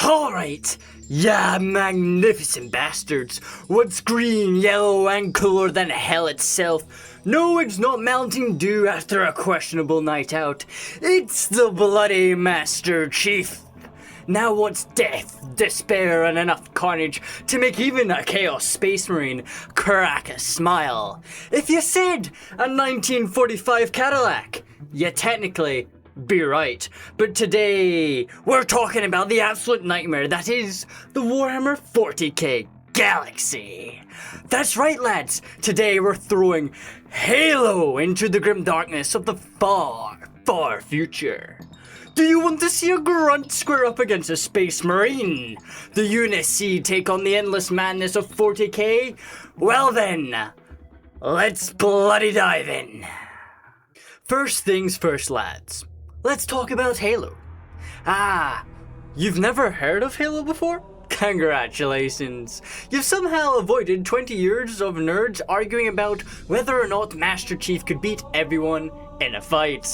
Alright, yeah, magnificent bastards. What's green, yellow, and cooler than hell itself? No, it's not Mountain Dew after a questionable night out. It's the bloody Master Chief. Now what's death, despair, and enough carnage to make even a Chaos Space Marine crack a smile? If you said a 1945 Cadillac, you technically be right, but today we're talking about the absolute nightmare that is the Warhammer 40k galaxy. That's right, lads, today we're throwing Halo into the grim darkness of the far, far future. Do you want to see a grunt square up against a Space Marine? The UNSC take on the endless madness of 40k? Well then, let's bloody dive in. First things first, lads. Let's talk about Halo. You've never heard of Halo before? Congratulations. You've somehow avoided 20 years of nerds arguing about whether or not Master Chief could beat everyone in a fight.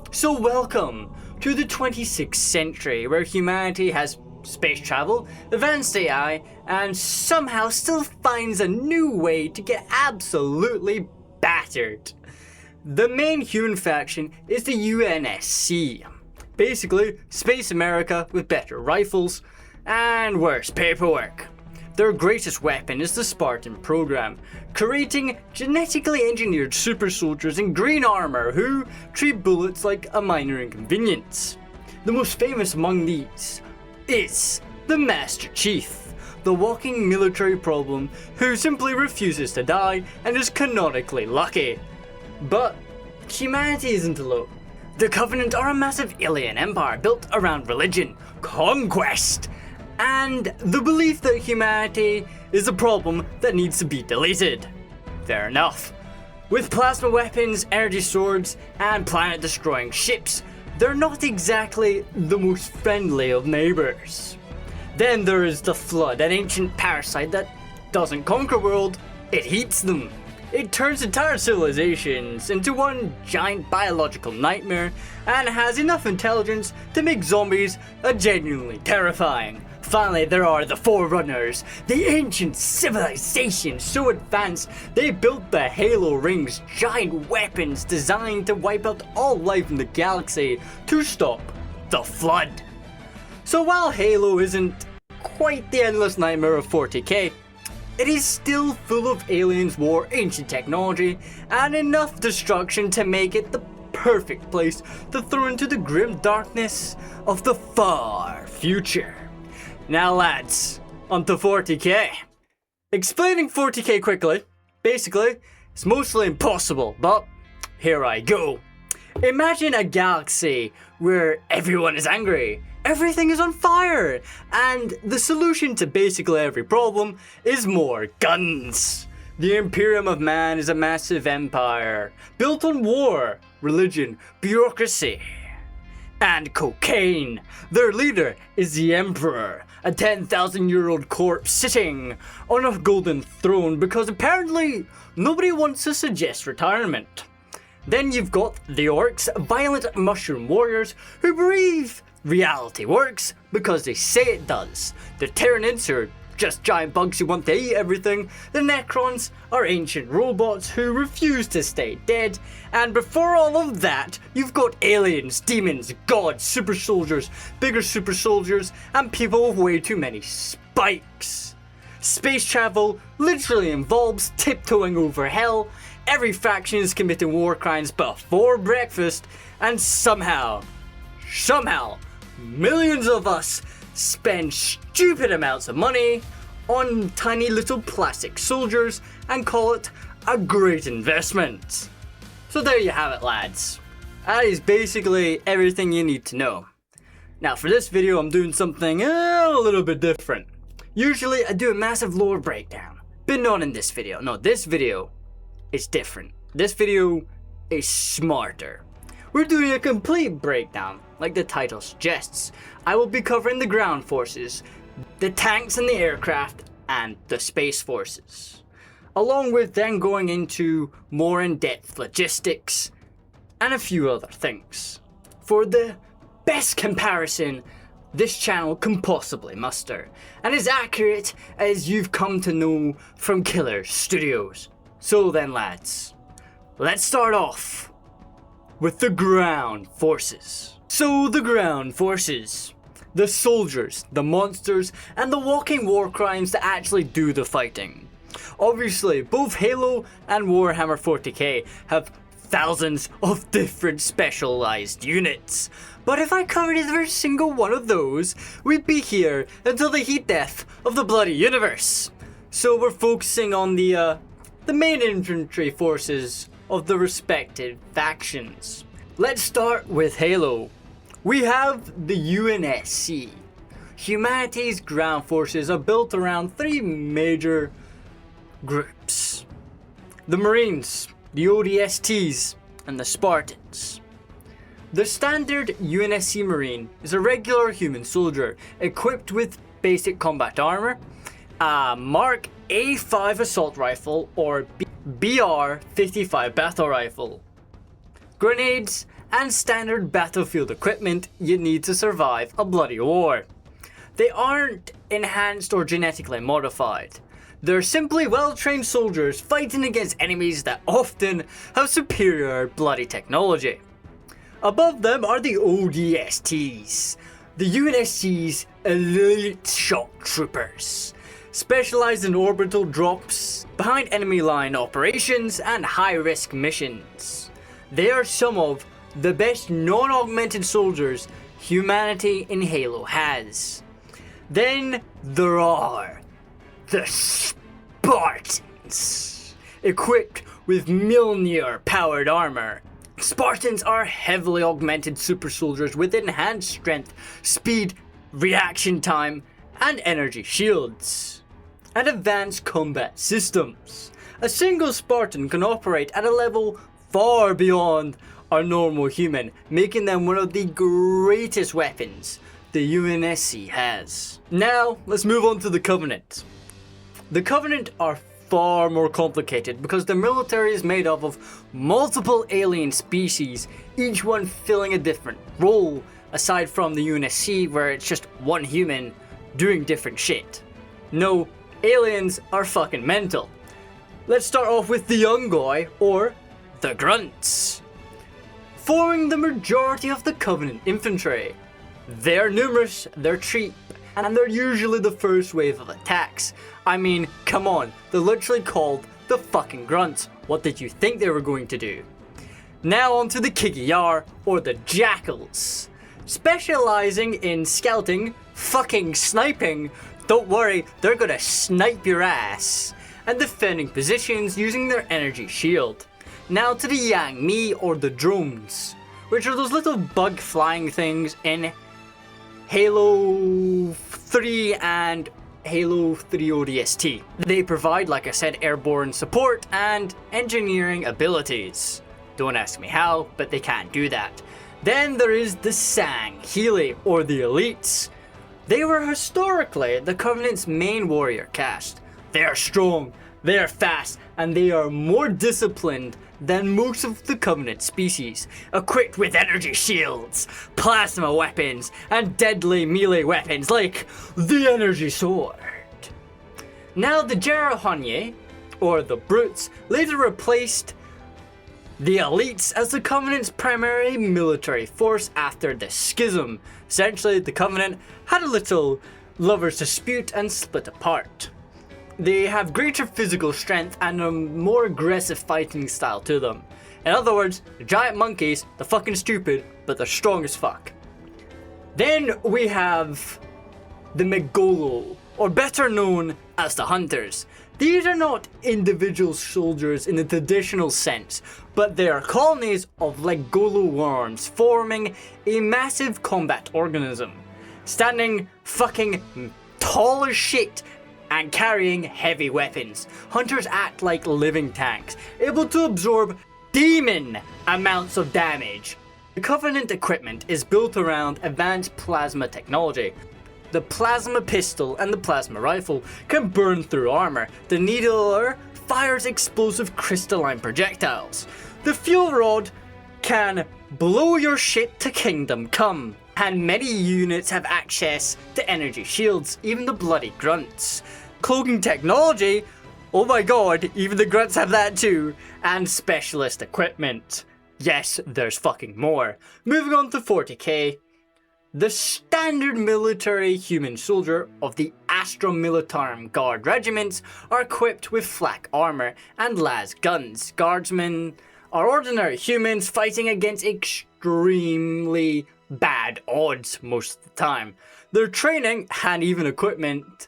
So welcome to the 26th century, where humanity has space travel, advanced AI, and somehow still finds a new way to get absolutely battered. The main human faction is the UNSC. Basically, Space America with better rifles and worse paperwork. Their greatest weapon is the Spartan program, creating genetically engineered super soldiers in green armour who treat bullets like a minor inconvenience. The most famous among these is the Master Chief, the walking military problem who simply refuses to die and is canonically lucky. But humanity isn't alone. The Covenant are a massive alien empire built around religion, conquest, and the belief that humanity is a problem that needs to be deleted. Fair enough. With plasma weapons, energy swords, and planet-destroying ships, they're not exactly the most friendly of neighbors. Then there is the Flood, an ancient parasite that doesn't conquer world, it heats them. It turns entire civilizations into one giant biological nightmare and has enough intelligence to make zombies a genuinely terrifying. Finally, there are the Forerunners, the ancient civilization so advanced they built the Halo rings, giant weapons designed to wipe out all life in the galaxy to stop the Flood. So while Halo isn't quite the endless nightmare of 40k, it is still full of aliens, war, ancient technology, and enough destruction to make it the perfect place to throw into the grim darkness of the far future. Now lads, onto 40k. Explaining 40k quickly, basically, it's mostly impossible, but here I go. Imagine a galaxy where everyone is angry, everything is on fire, and the solution to basically every problem is more guns. The Imperium of man is a massive empire, built on war, religion, bureaucracy, and cocaine. Their leader is the Emperor, a 10,000-year-old corpse sitting on a golden throne because apparently nobody wants to suggest retirement. Then you've got the Orcs, violent mushroom warriors who believe reality works because they say it does. The Tyranids are just giant bugs who want to eat everything. The Necrons are ancient robots who refuse to stay dead. And before all of that, you've got aliens, demons, gods, super soldiers, bigger super soldiers, and people with way too many spikes. Space travel literally involves tiptoeing over hell. Every faction is committing war crimes before breakfast, and somehow, millions of us spend stupid amounts of money on tiny little plastic soldiers and call it a great investment. So there you have it, lads. That is basically everything you need to know. Now for this video I'm doing something a little bit different. Usually I do a massive lore breakdown, but not in this video. No, this video is different. This video is smarter. We're doing a complete breakdown, like the title suggests. I will be covering the ground forces, the tanks and the aircraft, and the space forces, along with then going into more in-depth logistics and a few other things. For the best comparison, this channel can possibly muster, and as accurate as you've come to know from Killer Studios. So then lads, let's start off with the ground forces. So the ground forces, the soldiers, the monsters, and the walking war crimes that actually do the fighting. Obviously, both Halo and Warhammer 40k have thousands of different specialized units, but if I covered every single one of those, we'd be here until the heat death of the bloody universe. So we're focusing on the main infantry forces of the respective factions. Let's start with Halo. We have the UNSC. Humanity's ground forces are built around three major groups: the Marines, the ODSTs, and the Spartans. The standard UNSC Marine is a regular human soldier equipped with basic combat armour, a Mark A5 assault rifle or BR-55 battle rifle, grenades, and standard battlefield equipment you need to survive a bloody war. They aren't enhanced or genetically modified. They're simply well-trained soldiers fighting against enemies that often have superior bloody technology. Above them are the ODSTs, the UNSC's elite shock troopers, specialized in orbital drops, behind enemy line operations, and high-risk missions. They are some of the best non-augmented soldiers humanity in Halo has. Then there are the Spartans, equipped with Millennium-powered armor. Spartans are heavily augmented super soldiers with enhanced strength, speed, reaction time, and energy shields, and advanced combat systems. A single Spartan can operate at a level far beyond our normal human, making them one of the greatest weapons the UNSC has. Now, let's move on to the Covenant. The Covenant are far more complicated because the military is made up of multiple alien species, each one filling a different role, aside from the UNSC where it's just one human doing different shit. No, aliens are fucking mental. Let's start off with the young guy, or the Grunts, forming the majority of the Covenant infantry. They're numerous, they're cheap, and they're usually the first wave of attacks. I mean, come on, they're literally called the fucking Grunts. What did you think they were going to do? Now on to the Kigiyar, or the Jackals. Specializing in scouting, fucking sniping, don't worry, they're gonna snipe your ass, and defending positions using their energy shield. Now to the Yang Mi, or the drones, which are those little bug flying things in Halo 3 and Halo 3 ODST. They provide, like I said, airborne support and engineering abilities. Don't ask me how, but they can't do that. Then there is the Sangheili, or the Elites. They were historically the Covenant's main warrior caste. They are strong, they are fast, and they are more disciplined than most of the Covenant species, equipped with energy shields, plasma weapons, and deadly melee weapons like the energy sword. Now the Jarahanye, or the Brutes, later replaced the Elites as the Covenant's primary military force after the Schism. Essentially, the Covenant had a little lovers' dispute and split apart. They have greater physical strength and a more aggressive fighting style to them. In other words, the giant monkeys, they're fucking stupid, but they're strong as fuck. Then we have the Megolo, or better known as the Hunters. These are not individual soldiers in the traditional sense, but they are colonies of Legolo worms forming a massive combat organism, standing fucking tall as shit and carrying heavy weapons. Hunters act like living tanks, able to absorb demon amounts of damage. The Covenant equipment is built around advanced plasma technology. The plasma pistol and the plasma rifle can burn through armor. The needler fires explosive crystalline projectiles. The fuel rod can blow your shit to kingdom come. And many units have access to energy shields, even the bloody grunts. Cloaking technology, oh my god, even the grunts have that too. And specialist equipment. Yes, there's fucking more. Moving on to 40k. The standard military human soldier of the Astra Militarum Guard regiments are equipped with flak armour and las guns. Guardsmen are ordinary humans fighting against extremely bad odds most of the time. Their training and even equipment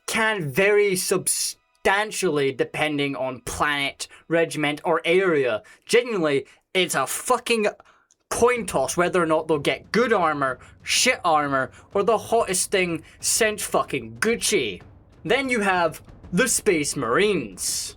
can vary substantially depending on planet, regiment or area. Genuinely, it's a fucking coin toss whether or not they'll get good armor, shit armor, or the hottest thing since fucking Gucci. Then you have the Space Marines.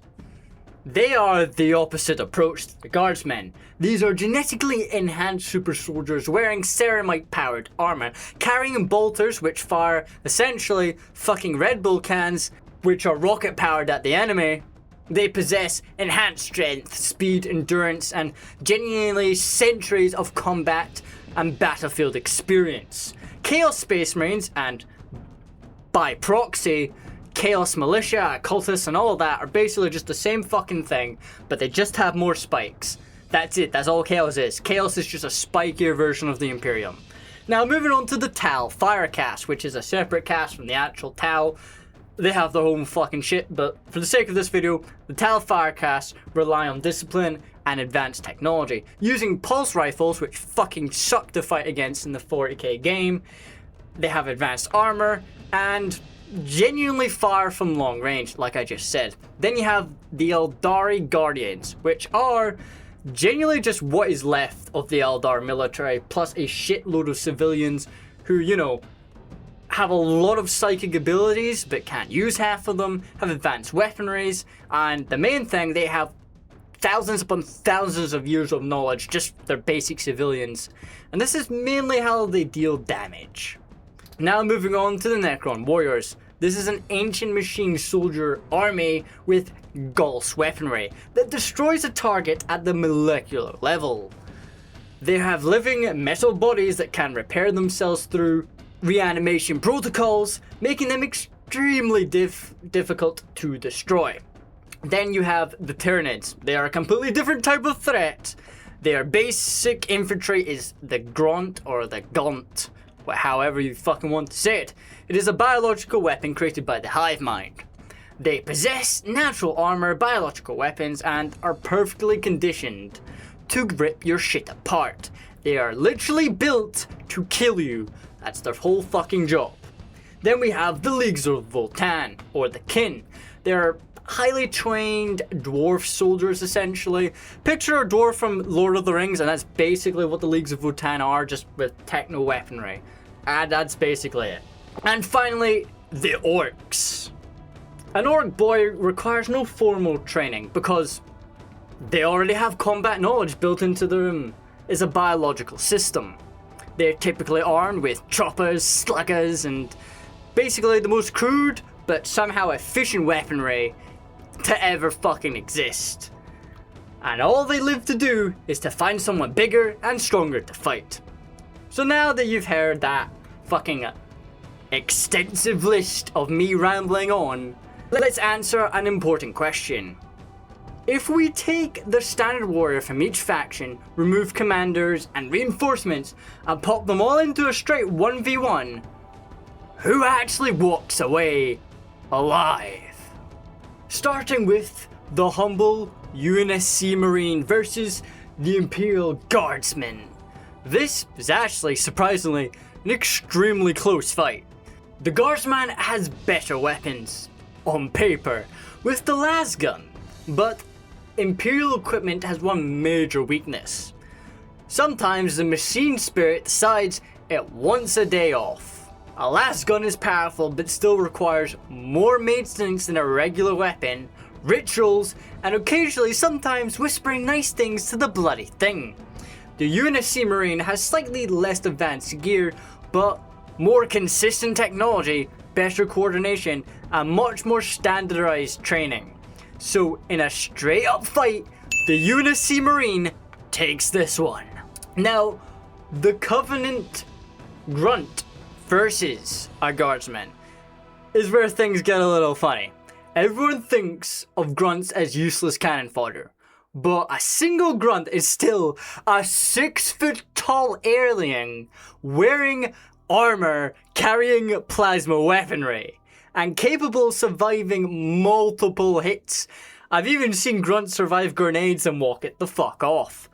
They are the opposite approach to the Guardsmen. These are genetically enhanced super soldiers wearing ceramite powered armor, carrying bolters which fire essentially fucking Red Bull cans, which are rocket powered at the enemy. They possess enhanced strength, speed, endurance, and genuinely centuries of combat and battlefield experience. Chaos Space Marines and, by proxy, Chaos Militia, Occultists, and all of that are basically just the same fucking thing, but they just have more spikes. That's it, that's all Chaos is. Chaos is just a spikier version of the Imperium. Now moving on to the Tau Fire Cast, which is a separate cast from the actual Tau. They have their own fucking shit, but for the sake of this video, the Tau Firecast rely on discipline and advanced technology, using pulse rifles, which fucking suck to fight against in the 40k game. They have advanced armor, and genuinely fire from long range, like I just said. Then you have the Eldari Guardians, which are genuinely just what is left of the Eldar military, plus a shitload of civilians who, you know, have a lot of psychic abilities but can't use half of them, have advanced weaponries, and the main thing, they have thousands upon thousands of years of knowledge, just their basic civilians. And this is mainly how they deal damage. Now moving on to the Necron Warriors. This is an ancient machine soldier army with Gauss weaponry that destroys a target at the molecular level. They have living metal bodies that can repair themselves through reanimation protocols, making them extremely difficult to destroy. Then you have the Tyranids. They are a completely different type of threat. Their basic infantry is the Grunt or the Gaunt, however you fucking want to say it. It is a biological weapon created by the hive mind. They possess natural armor, biological weapons, and are perfectly conditioned to rip your shit apart. They are literally built to kill you. That's their whole fucking job. Then we have the Leagues of Votann, or the Kin. They're highly trained dwarf soldiers, essentially. Picture a dwarf from Lord of the Rings, and that's basically what the Leagues of Votann are, just with techno weaponry. And that's basically it. And finally, the Orcs. An Orc boy requires no formal training because they already have combat knowledge built into them. It's a biological system. They're typically armed with choppers, sluggers, and basically the most crude but somehow efficient weaponry to ever fucking exist. And all they live to do is to find someone bigger and stronger to fight. So now that you've heard that fucking extensive list of me rambling on, let's answer an important question. If we take the standard warrior from each faction, remove commanders and reinforcements, and pop them all into a straight 1v1, who actually walks away alive? Starting with the humble UNSC Marine versus the Imperial Guardsman. This is actually, surprisingly, an extremely close fight. The Guardsman has better weapons, on paper, with the las gun, but Imperial equipment has one major weakness. Sometimes the machine spirit decides it wants a day off. A las gun is powerful but still requires more maintenance than a regular weapon, rituals, and occasionally sometimes whispering nice things to the bloody thing. The UNSC Marine has slightly less advanced gear, but more consistent technology, better coordination, and much more standardized training. So in a straight up fight, the UNSC Marine takes this one. Now, the Covenant Grunt versus a Guardsman is where things get a little funny. Everyone thinks of grunts as useless cannon fodder, but a single grunt is still a 6-foot tall alien wearing armour, carrying plasma weaponry, and capable of surviving multiple hits. I've even seen grunts survive grenades and walk it the fuck off.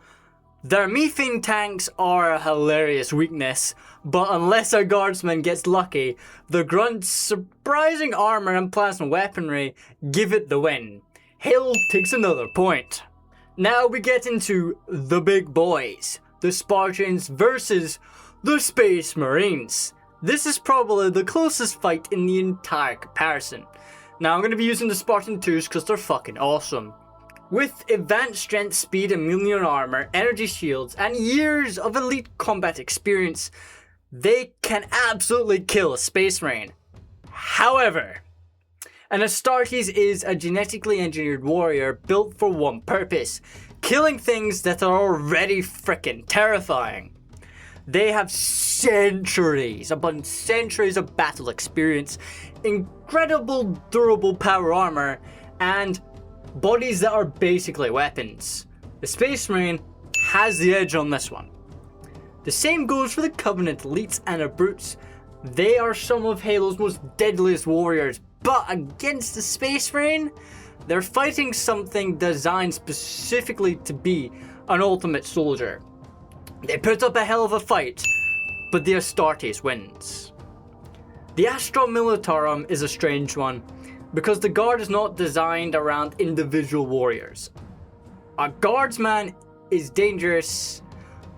Their methane tanks are a hilarious weakness, but unless a guardsman gets lucky, the grunt's surprising armour and plasma weaponry give it the win. Hale takes another point. Now we get into the big boys, the Spartans versus the Space Marines. This is probably the closest fight in the entire comparison. Now I'm going to be using the Spartan 2s because they're fucking awesome. With advanced strength, speed, and Millennium armor, energy shields, and years of elite combat experience, they can absolutely kill a Space Marine. However, an Astartes is a genetically engineered warrior built for one purpose: killing things that are already frickin' terrifying. They have centuries upon centuries of battle experience, incredible durable power armor, and bodies that are basically weapons. The Space Marine has the edge on this one. The same goes for the Covenant elites and their brutes. They are some of Halo's most deadliest warriors, but against the Space Marine, they're fighting something designed specifically to be an ultimate soldier. They put up a hell of a fight, but the Astartes wins. The Astra Militarum is a strange one, because the guard is not designed around individual warriors. A guardsman is dangerous,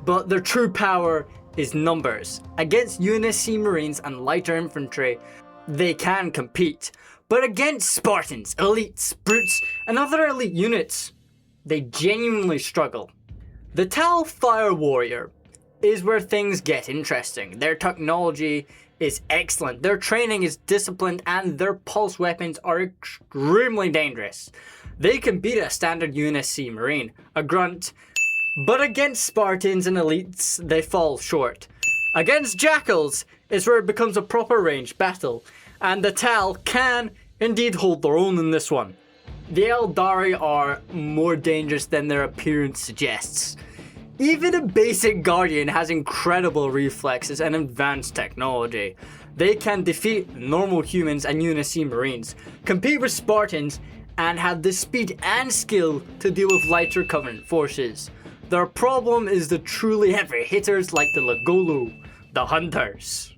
but their true power is numbers. Against UNSC Marines and lighter infantry, they can compete, but against Spartans, elites, brutes, and other elite units, they genuinely struggle. The Tal Fire Warrior is where things get interesting. Their technology is excellent, their training is disciplined, and their pulse weapons are extremely dangerous. They can beat a standard UNSC Marine, a grunt, but against Spartans and elites, they fall short. Against Jackals is where it becomes a proper ranged battle, and the Tal can indeed hold their own in this one. The Eldari are more dangerous than their appearance suggests. Even a basic Guardian has incredible reflexes and advanced technology. They can defeat normal humans and UNSC Marines, compete with Spartans, and have the speed and skill to deal with lighter Covenant forces. Their problem is the truly heavy hitters like the Lagolu, the Hunters.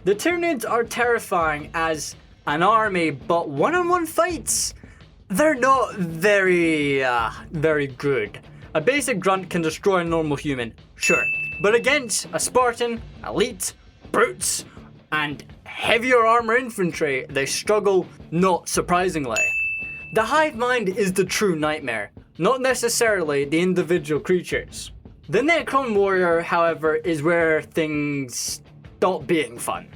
The Tyranids are terrifying as an army, but one-on-one fights, they're not very good. A basic grunt can destroy a normal human, sure, but against a Spartan, elite, brutes, and heavier armor infantry, they struggle, not surprisingly. The hive mind is the true nightmare, not necessarily the individual creatures. The Necron Warrior, however, is where things stop being fun.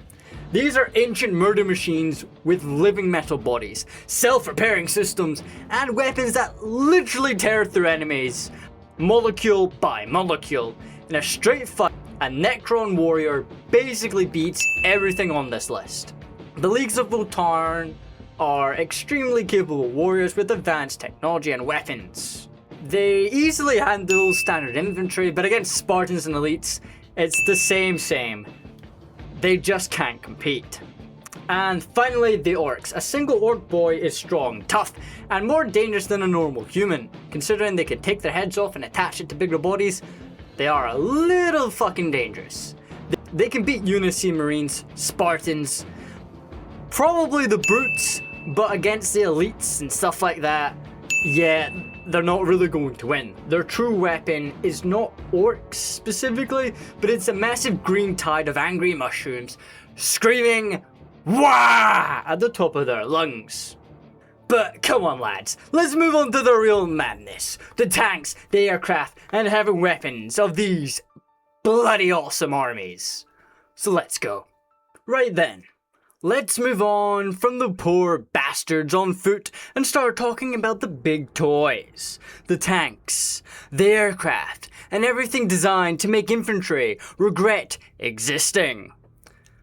These are ancient murder machines with living metal bodies, self-repairing systems, and weapons that literally tear through enemies, molecule by molecule. In a straight fight, a Necron Warrior basically beats everything on this list. The Leagues of Votarn are extremely capable warriors with advanced technology and weapons. They easily handle standard infantry, but against Spartans and elites, it's the same. They just can't compete. And finally, the Orcs. A single Orc boy is strong, tough, and more dangerous than a normal human. Considering they can take their heads off and attach it to bigger bodies, they are a little fucking dangerous. They can beat UNSC Marines, Spartans, probably the brutes, but against the elites and stuff like that, yeah, they're not really going to win. Their true weapon is not orcs specifically, but it's a massive green tide of angry mushrooms screaming "Wah!" at the top of their lungs. But come on lads, let's move on to the real madness. The tanks, the aircraft, and heavy weapons of these bloody awesome armies. So let's go. Right then, Let's move on from the poor bastards on foot and start talking about the big toys. The tanks, the aircraft, and everything designed to make infantry regret existing.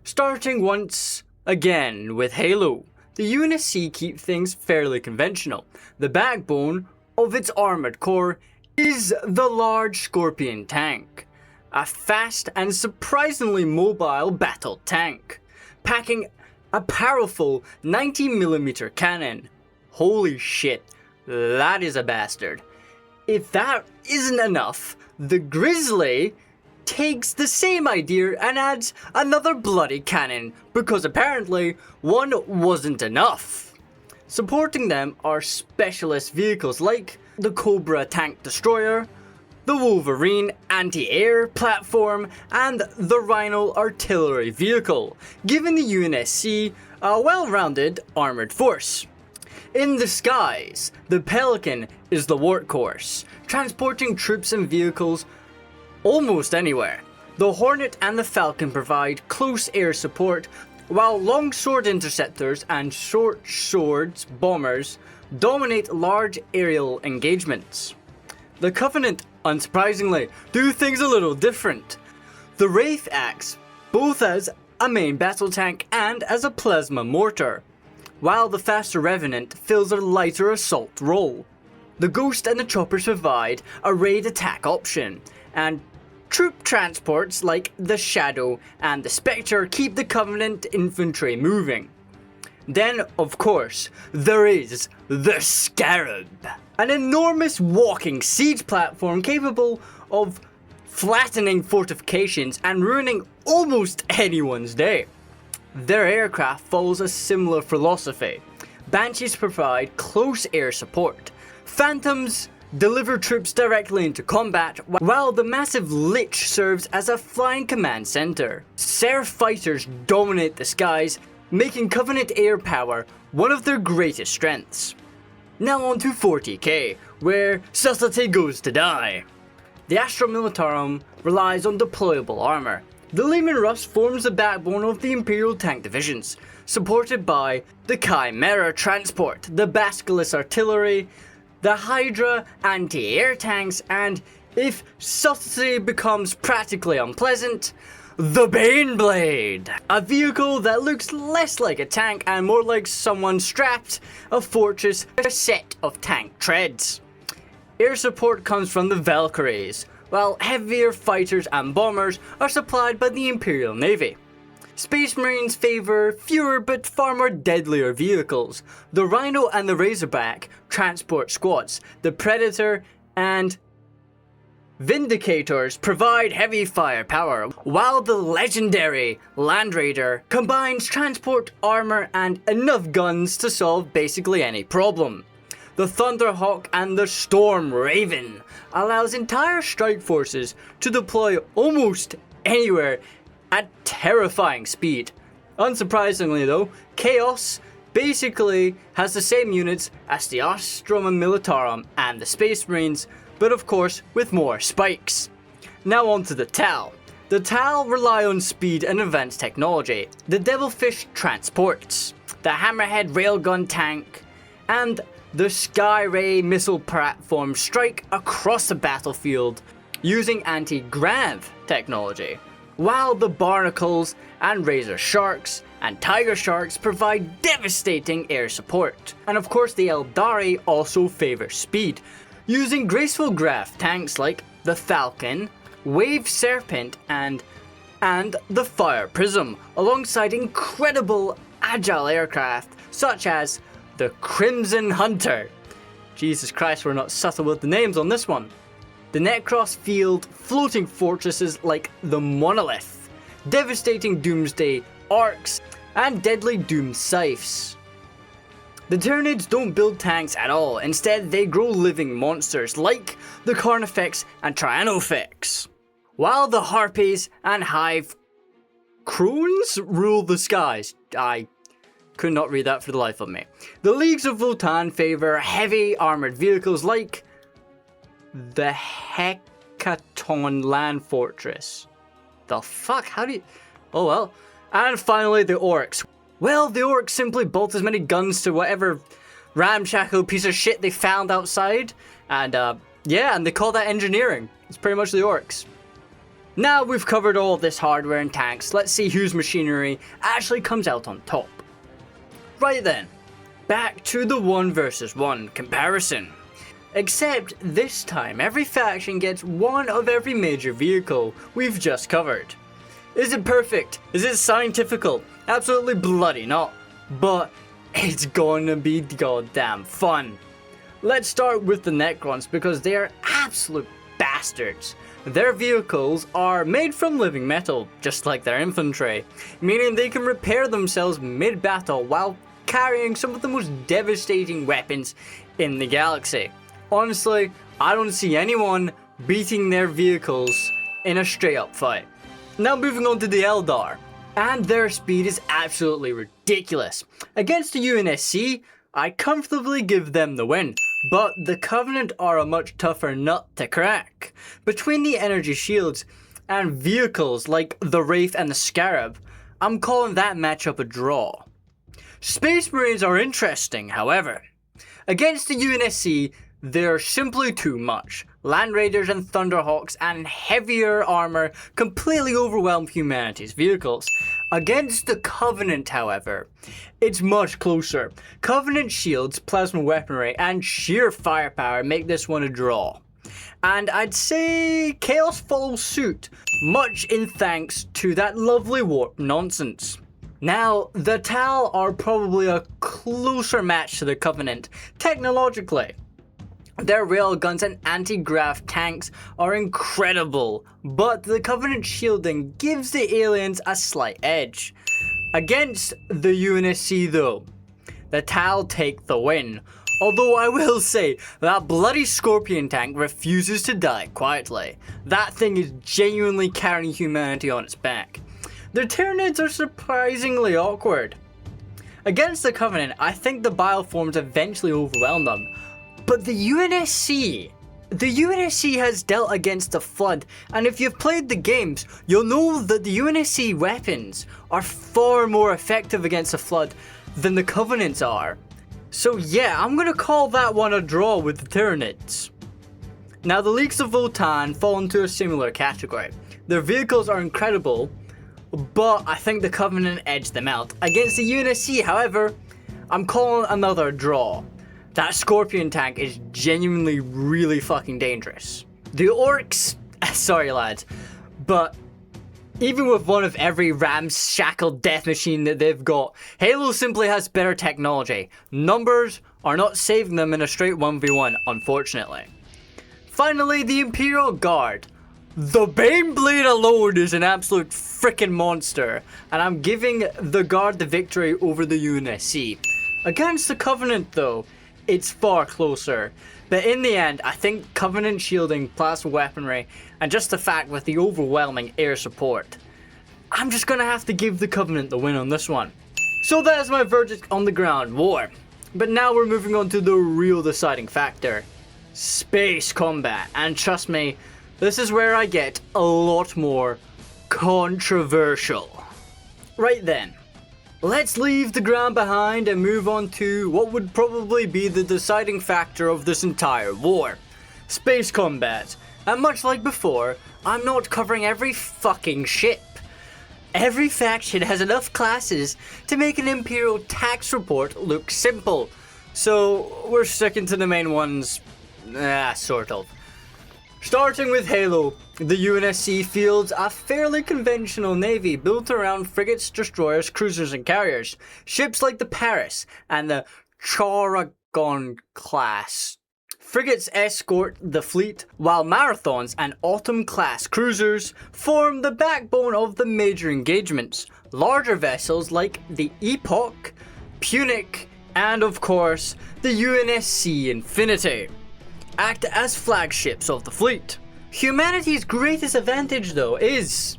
Starting once again with Halo, the UNSC keep things fairly conventional. The backbone of its armoured core is the large Scorpion tank, a fast and surprisingly mobile battle tank, packing a powerful 90mm cannon. Holy shit, that is a bastard. If that isn't enough, the Grizzly takes the same idea and adds another bloody cannon, because apparently one wasn't enough. Supporting them are specialist vehicles like the Cobra tank destroyer, the Wolverine anti-air platform, and the Rhino artillery vehicle, giving the UNSC a well-rounded armoured force. In the skies, the Pelican is the workhorse, transporting troops and vehicles almost anywhere. The Hornet and the Falcon provide close air support, while longsword interceptors and short swords bombers dominate large aerial engagements. The Covenant, unsurprisingly, do things a little different. The Wraith acts both as a main battle tank and as a plasma mortar, while the faster Revenant fills a lighter assault role. The Ghost and the Choppers provide a raid attack option, and troop transports like the Shadow and the Spectre keep the Covenant infantry moving. Then, of course, there is the Scarab, an enormous walking siege platform capable of flattening fortifications and ruining almost anyone's day. Their aircraft follows a similar philosophy. Banshees provide close air support. Phantoms deliver troops directly into combat, while the massive Lich serves as a flying command center. Seraph fighters dominate the skies, making Covenant air power one of their greatest strengths. Now on to 40k, where subtlety goes to die. The Astra Militarum relies on deployable armour. The Leman Russ forms the backbone of the Imperial tank divisions, supported by the Chimera transport, the Basilisk artillery, the Hydra anti-air tanks, and if subtlety becomes practically unpleasant, the Baneblade, a vehicle that looks less like a tank and more like someone strapped a fortress with a set of tank treads. Air support comes from the Valkyries, while heavier fighters and bombers are supplied by the Imperial Navy. Space Marines favor fewer but far more deadlier vehicles. The Rhino and the Razorback transport squads, the Predator and Vindicators provide heavy firepower, while the legendary Land Raider combines transport, armor, and enough guns to solve basically any problem. The Thunderhawk and the Storm Raven allows entire strike forces to deploy almost anywhere at terrifying speed. Unsurprisingly though, Chaos basically has the same units as the Astra Militarum and the Space Marines, but of course with more spikes. Now on to the Tal. The Tal rely on speed and advanced technology. The Devilfish transports, the Hammerhead railgun tank, and the Skyray missile platform strike across the battlefield using anti-grav technology, while the Barnacles and Razor Sharks and Tiger Sharks provide devastating air support. And of course the Eldari also favor speed, using graceful grav tanks like the Falcon, Wave Serpent, and the Fire Prism, alongside incredible agile aircraft such as the Crimson Hunter. Jesus Christ, we're not subtle with the names on this one. The Necros field floating fortresses like the Monolith, devastating Doomsday Arcs, and deadly Doom Scythes. The Tyranids don't build tanks at all, instead they grow living monsters like the Carnifex and Trianofex, while the Harpies and Hive Crones rule the skies. I could not read that for the life of me. The Leagues of Votan favor heavy armoured vehicles like the Hecaton Land Fortress. The fuck? How do you... Oh well. And finally the Orcs, Well, the orcs simply bolt as many guns to whatever ramshackle piece of shit they found outside, and yeah, and they call that engineering. It's pretty much the orcs. Now we've covered all of this hardware and tanks, let's see whose machinery actually comes out on top. Right then, back to the 1 versus 1 comparison. Except this time, every faction gets one of every major vehicle we've just covered. Is it perfect? Is it scientifical? Absolutely bloody not. But it's gonna be goddamn fun. Let's start with the Necrons because they are absolute bastards. Their vehicles are made from living metal, just like their infantry, meaning they can repair themselves mid-battle while carrying some of the most devastating weapons in the galaxy. Honestly, I don't see anyone beating their vehicles in a straight up fight. Now moving on to the Eldar, and their speed is absolutely ridiculous. Against the UNSC, I comfortably give them the win, but the Covenant are a much tougher nut to crack. Between the energy shields and vehicles like the Wraith and the Scarab, I'm calling that matchup a draw. Space Marines are interesting, however. Against the UNSC, they're simply too much. Land Raiders and Thunderhawks and heavier armour completely overwhelm humanity's vehicles. Against the Covenant, however, it's much closer. Covenant shields, plasma weaponry, and sheer firepower make this one a draw. And I'd say Chaos follows suit, much in thanks to that lovely warp nonsense. Now, the Tal are probably a closer match to the Covenant, technologically. Their railguns and anti-grav tanks are incredible, but the Covenant shielding gives the aliens a slight edge. Against the UNSC though, the Tal take the win, although I will say that bloody Scorpion tank refuses to die quietly. That thing is genuinely carrying humanity on its back. Their Tyranids are surprisingly awkward. Against the Covenant, I think the Bioforms eventually overwhelm them. But the UNSC has dealt against the Flood, and if you've played the games, you'll know that the UNSC weapons are far more effective against the Flood than the Covenants are. So yeah, I'm gonna call that one a draw with the Tyranids. Now the Leaks of Votann fall into a similar category. Their vehicles are incredible, but I think the Covenant edged them out. Against the UNSC, however, I'm calling another draw. That Scorpion tank is genuinely really fucking dangerous. The Orcs, sorry lads, but even with one of every ramshackle death machine that they've got, Halo simply has better technology. Numbers are not saving them in a straight 1v1, unfortunately. Finally, the Imperial Guard. The Baneblade alone is an absolute freaking monster, and I'm giving the Guard the victory over the UNSC. Against the Covenant though, it's far closer, but in the end, I think Covenant shielding, plasma weaponry, and just the fact with the overwhelming air support, I'm just gonna have to give the Covenant the win on this one. So that is my verdict on the ground war. But now we're moving on to the real deciding factor, space combat, and trust me, this is where I get a lot more controversial. Right then. Let's leave the ground behind and move on to what would probably be the deciding factor of this entire war. Space combat. And much like before, I'm not covering every fucking ship. Every faction has enough classes to make an Imperial tax report look simple. So we're sticking to the main ones, sort of. Starting with Halo, the UNSC fields a fairly conventional navy built around frigates, destroyers, cruisers and carriers. Ships like the Paris and the Charagon class. Frigates escort the fleet, while Marathons and Autumn class cruisers form the backbone of the major engagements. Larger vessels like the Epoch, Punic, and of course, the UNSC Infinity act as flagships of the fleet. Humanity's greatest advantage though is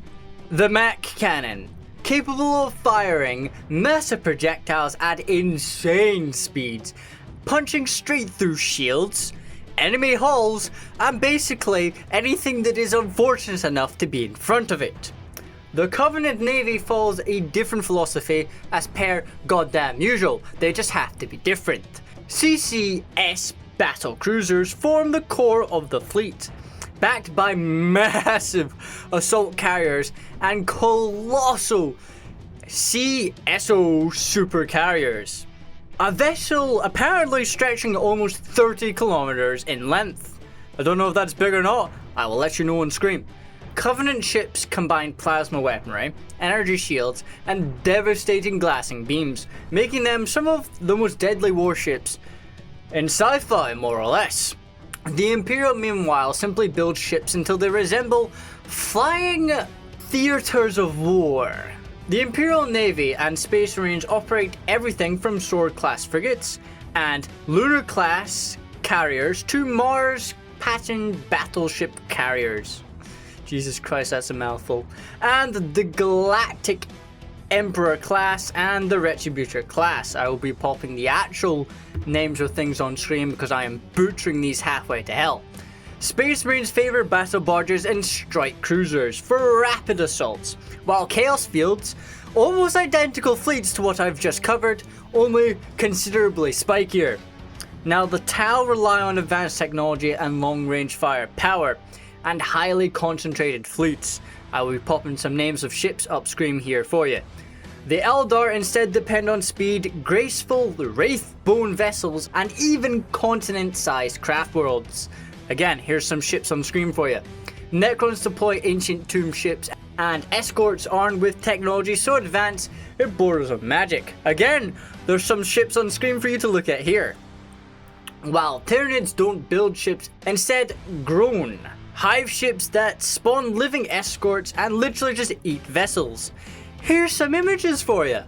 the Mach cannon, capable of firing massive projectiles at insane speeds, punching straight through shields, enemy hulls, and basically anything that is unfortunate enough to be in front of it. The Covenant Navy follows a different philosophy as per goddamn usual. They just have to be different. CCS battle cruisers form the core of the fleet, backed by massive assault carriers and colossal CSO super carriers. A vessel apparently stretching almost 30 kilometers in length. I don't know if that's big or not, I will let you know on screen. Covenant ships combine plasma weaponry, energy shields, and devastating glassing beams, making them some of the most deadly warships in sci-fi, more or less. The Imperial, meanwhile, simply builds ships until they resemble flying theaters of war. The Imperial Navy and Space Marines operate everything from Sword-class frigates and Lunar-class carriers to Mars-patterned battleship carriers. Jesus Christ, that's a mouthful. And the Galactic Emperor class and the Retributor class. I will be popping the actual names of things on screen because I am butchering these halfway to hell. Space Marines favor battle barges and strike cruisers for rapid assaults, while Chaos fields almost identical fleets to what I've just covered, only considerably spikier. Now the TAL rely on advanced technology and long-range firepower, and highly concentrated fleets. I will be popping some names of ships upstream here for you. The Eldar instead depend on speed, graceful wraith-bone vessels, and even continent-sized craft worlds. Again, here's some ships on screen for you. Necrons deploy ancient tomb ships and escorts armed with technology so advanced it borders on magic. Again, there's some ships on screen for you to look at here. While Tyranids don't build ships, instead groan. Hive ships that spawn living escorts and literally just eat vessels. Here's some images for you.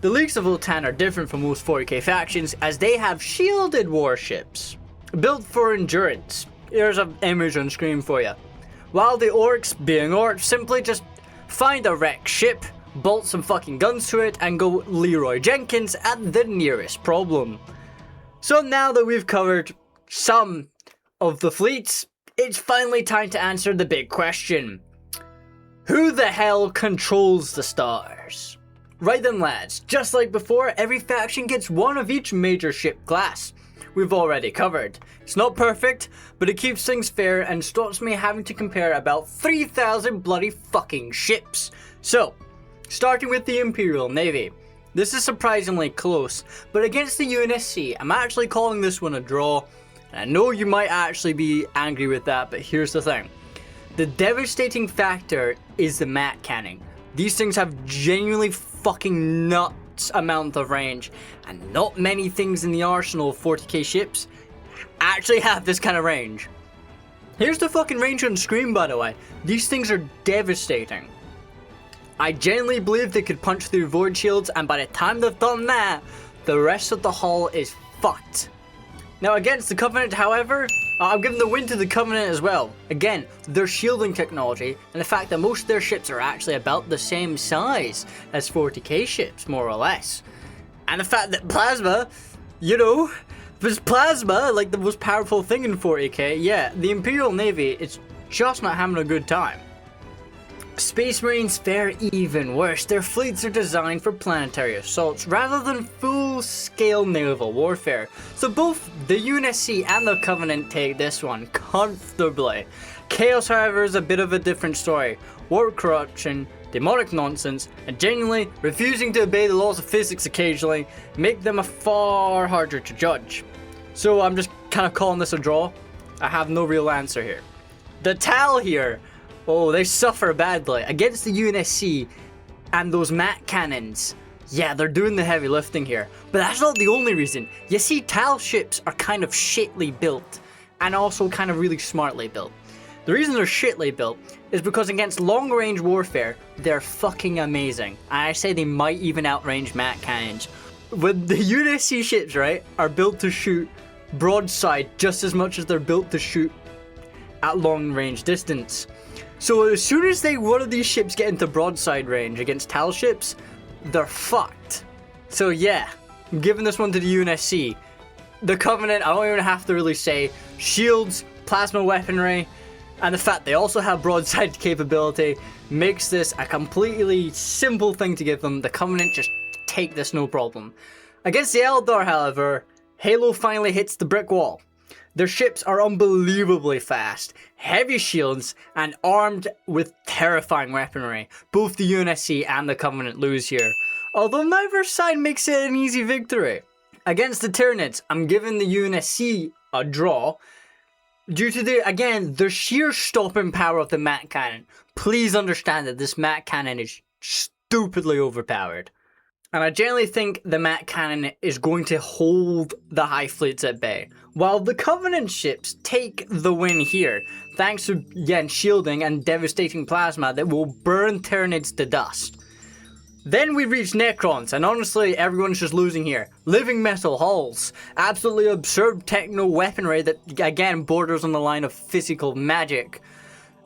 The Leagues of Ultan are different from most 40k factions as they have shielded warships, built for endurance. Here's an image on screen for you. While the Orcs, being Orcs, simply just find a wrecked ship, bolt some fucking guns to it, and go Leroy Jenkins at the nearest problem. So now that we've covered some of the fleets, it's finally time to answer the big question. Who the hell controls the stars? Right then lads, just like before, every faction gets one of each major ship class. We've already covered. It's not perfect, but it keeps things fair and stops me having to compare about 3,000 bloody fucking ships. So, starting with the Imperial Navy. This is surprisingly close, but against the UNSC, I'm actually calling this one a draw. I know you might actually be angry with that, but here's the thing. The devastating factor is the mat cannon. These things have genuinely fucking nuts amount of range, and not many things in the arsenal of 40k ships actually have this kind of range. Here's the fucking range on screen, by the way. These things are devastating. I genuinely believe they could punch through void shields, and by the time they've done that, the rest of the hull is fucked. Now against the Covenant, however, I'm giving the win to the Covenant as well. Again, their shielding technology and the fact that most of their ships are actually about the same size as 40k ships, more or less. And the fact that plasma, you know, was plasma like the most powerful thing in 40k, yeah, the Imperial Navy is just not having a good time. Space Marines fare even worse. Their fleets are designed for planetary assaults rather than full-scale naval warfare. So both the UNSC and the Covenant take this one comfortably. Chaos, however, is a bit of a different story. Warp corruption, demonic nonsense, and genuinely refusing to obey the laws of physics occasionally make them far harder to judge. So I'm just kind of calling this a draw. I have no real answer here. The TAL here. Oh, they suffer badly. Against the UNSC and those mat cannons, yeah, they're doing the heavy lifting here. But that's not the only reason. You see, TAL ships are kind of shitly built and also kind of really smartly built. The reason they're shitly built is because against long-range warfare, they're fucking amazing. And I say they might even outrange mat cannons. But the UNSC ships, right, are built to shoot broadside just as much as they're built to shoot at long-range distance. So as soon as one of these ships get into broadside range against TAL ships, they're fucked. So yeah, I'm giving this one to the UNSC. The Covenant, I don't even have to really say. Shields, plasma weaponry, And the fact they also have broadside capability makes this a completely simple thing to give them. The Covenant just take this no problem. Against the Eldar, however, Halo finally hits the brick wall. Their ships are unbelievably fast, heavy shields, and armed with terrifying weaponry. Both the UNSC and the Covenant lose here, although neither side makes it an easy victory. Against the Tyranids, I'm giving the UNSC a draw, due to the sheer stopping power of the Mat Cannon. Please understand that this Mat Cannon is stupidly overpowered. And I generally think the Mat Cannon is going to hold the Hive fleets at bay, while the Covenant ships take the win here, thanks to, again, shielding and devastating plasma that will burn Tyranids to dust. Then we reach Necrons, and honestly, everyone's just losing here. Living metal hulls, absolutely absurd techno weaponry that, again, borders on the line of physical magic.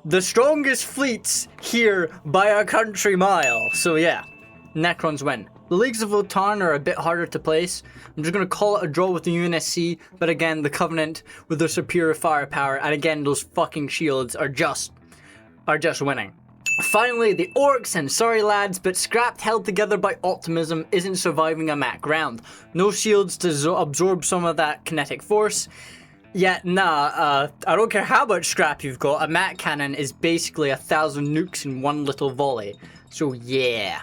The strongest fleets here by a country mile. So yeah, Necrons win. The Leagues of Votann are a bit harder to place. I'm just going to call it a draw with the UNSC, but again, the Covenant with their superior firepower, and again, those fucking shields are just winning. Finally, the Orcs, and sorry lads, but scrapped held together by optimism isn't surviving a mat ground. No shields to absorb some of that kinetic force. Yeah, I don't care how much scrap you've got, a mat cannon is basically 1,000 nukes in one little volley. So yeah.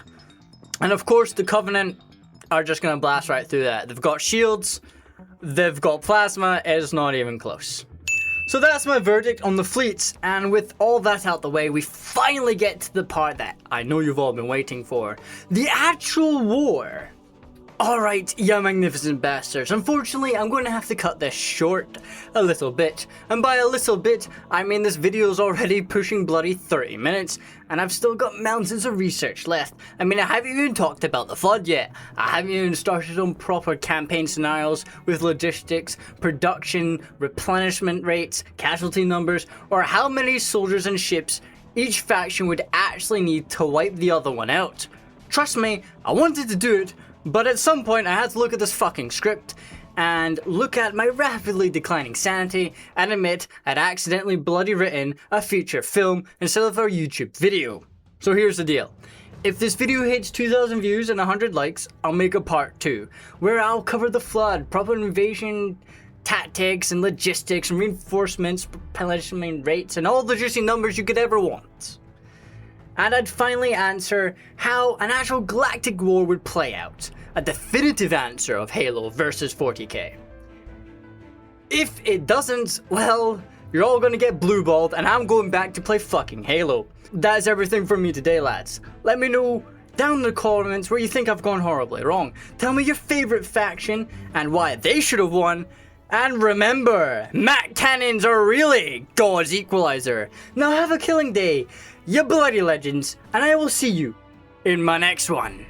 And of course, the Covenant are just going to blast right through that. They've got shields, they've got plasma, it's not even close. So that's my verdict on the fleets, and with all that out the way, we finally get to the part that I know you've all been waiting for. The actual war. Alright, you magnificent bastards, unfortunately I'm going to have to cut this short a little bit, and by a little bit I mean this video is already pushing bloody 30 minutes, and I've still got mountains of research left. I mean, I haven't even talked about the Flood yet, I haven't even started on proper campaign scenarios with logistics, production, replenishment rates, casualty numbers, or how many soldiers and ships each faction would actually need to wipe the other one out. Trust me, I wanted to do it, but at some point I had to look at this fucking script and look at my rapidly declining sanity and admit I'd accidentally bloody written a feature film instead of a YouTube video. So here's the deal. If this video hits 2,000 views and 100 likes, I'll make a part 2, where I'll cover the Flood, proper invasion tactics and logistics and reinforcements, replenishment rates, and all the juicy numbers you could ever want. And I'd finally answer how an actual galactic war would play out. A definitive answer of Halo versus 40k. If it doesn't, well, you're all gonna get blue-balled and I'm going back to play fucking Halo. That's everything from me today, lads. Let me know down in the comments where you think I've gone horribly wrong. Tell me your favorite faction and why they should have won. And remember, Mat Cannons are really God's equalizer. Now have a killing day, you bloody legends, and I will see you in my next one.